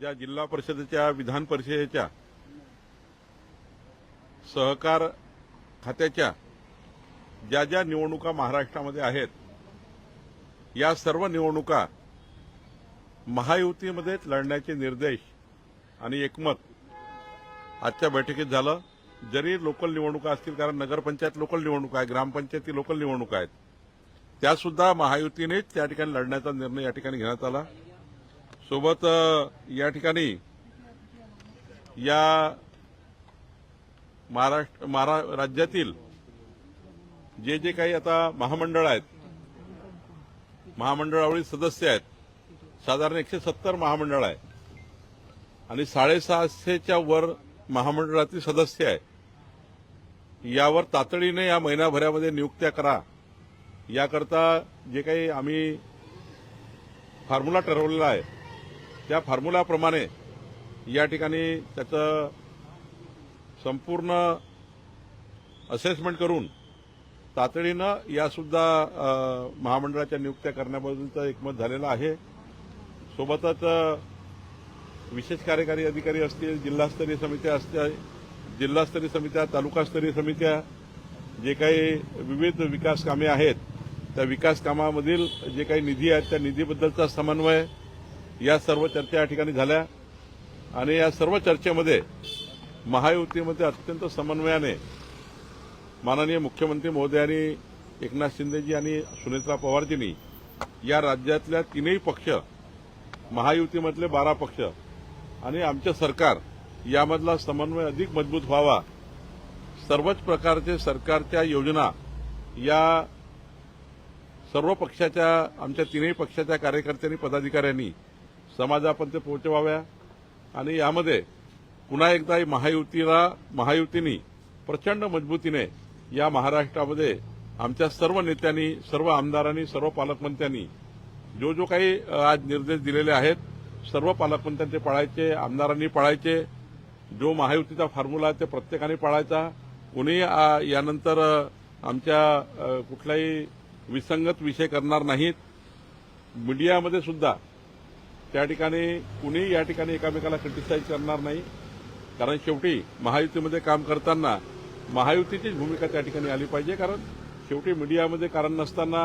ज्या जिल्हा परिषदेच्या विधान परिषदेच्या सहकार खात्याच्या ज्या ज्या निवडणुका महाराष्ट्रामध्ये आहेत या सर्व निवडणुका महायुतीमध्येच लढण्याचे निर्देश आणि एकमत आजच्या बैठकीत झालं। जरी लोकल निवडणुका असतील, कारण नगरपंचायत लोकल निवडणुका आहे, ग्रामपंचायती लोकल निवडणुका आहेत, त्यासुद्धा महायुतीनेच त्या ठिकाणी लढण्याचा निर्णय या ठिकाणी घेण्यात आला। सोबत या ठिकाणी या राज्यातील जे जे काही आता महामंडळ आहेत, महामंडळावरील सदस्य आहेत, साधारण 170 महामंडळ आहे आणि 650च्या वर महामंडळातील सदस्य आहे। यावर तातडीने या महिनाभरामध्ये नियुक्त्या करा, याकरता जे काही आम्ही फॉर्म्युला ठरवलेला आहे त्या फॉर्म्युलाप्रमाणे या ठिकाणी त्याचं संपूर्ण असेसमेंट करून तातडीनं यासुद्धा महामंडळाच्या नियुक्त्या करण्याबद्दलचं एकमत झालेलं आहे। सोबतच विशेष कार्यकारी अधिकारी असतील, जिल्हास्तरीय समित्या असतील, जिल्हास्तरीय समित्या, तालुकास्तरीय समित्या, जे काही विविध विकास कामे आहेत त्या विकास कामामधील जे काही निधी आहेत त्या निधीबद्दलचा समन्वय, या सर्व चर्चा या ठिकाणी झाल्या आणि या सर्व चर्चेमध्ये महायुतीमध्ये अत्यंत समन्वयाने माननीय मुख्यमंत्री महोदयांनी, एकनाथ शिंदेजी आणि सुनेत्रा पवारजींनी या राज्यातल्या तीनही पक्ष, महायुतीमधले 12 पक्ष आणि आमचे सरकार यामधला समन्वय अधिक मजबूत व्हावा, सर्वच प्रकारचे सरकारच्या योजना या सर्व पक्षाच्या, आमच्या तीनही पक्षाच्या कार्यकर्त्यांनी, पदाधिकाऱ्यांनी समाजापर्यंत पोहोचवाव्या आणि यामध्ये पुन्हा एकदा महायुतीने प्रचंड मजबूतीने या महाराष्ट्रामध्ये आमच्या सर्व नेत्यांनी, सर्व आमदारांनी, सर्व पालकमंत्र्यांनी जो जो काही आज निर्देश दिलेले आहेत सर्व पालकमंत्र्यांचे पाळायचे, आमदारांनी पाळायचे। जो महायुतीचा फॉर्म्युला आहे ते प्रत्येकाने पाळायचा। कोणी यानंतर आमच्या कुठलाही विसंगत विषय करणार नाहीत। मीडियामध्ये सुद्धा त्या ठिकाणी कुणी या ठिकाणी एकामेकाला क्रिटिसाइज करणार नाही, कारण शेवटी महायुतीमध्ये काम करताना महायुतीचीच भूमिका त्या ठिकाणी आली पाहिजे। कारण शेवटी मीडियामध्ये कारण नसताना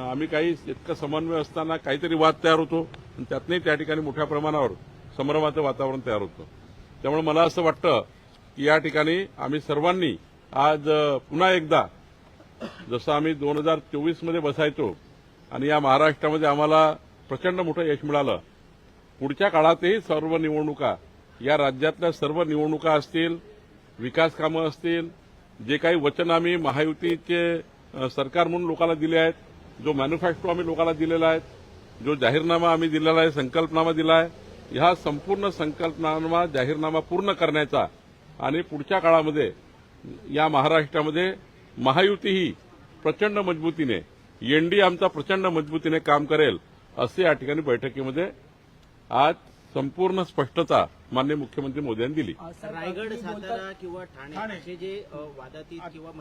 आम्ही काही इतकं समन्वय असताना काहीतरी वाद तयार होतो आणि त्यातनंही त्या ठिकाणी मोठ्या प्रमाणावर संभ्रमाचं वातावरण तयार होतं। त्यामुळे मला असं वाटतं की या ठिकाणी आम्ही सर्वांनी आज पुन्हा एकदा, जसं आम्ही 2024 मध्ये बसायचो आणि या महाराष्ट्रामध्ये आम्हाला प्रचंड मोठं यश मिळालं, पुढच्या काळातही सर्व निवडणुका, या राज्यातल्या सर्व निवडणुका असतील, विकास कामं असतील, जे काही वचन आम्ही महायुतीचे सरकार म्हणून लोकांना दिले आहेत, जो मॅन्युफॅक्चर आम्ही लोकांना दिलेला आहे, जो जाहीरनामा आम्ही दिलेला आहे, संकल्पनामा दिला आहे, ह्या संपूर्ण संकल्पनामा, जाहीरनामा पूर्ण करण्याचा आणि पुढच्या काळामध्ये या महाराष्ट्रामध्ये महायुतीही प्रचंड मजबूतीने, एनडीए आमचा प्रचंड मजबूतीने काम करेल असे या ठिकाणी बैठकीमध्ये आज संपूर्ण स्पष्टता माननीय मुख्यमंत्री मोदी यांनी दिली। रायगड, सातारा किंवा ठाणे असे जे वादातीत किंवा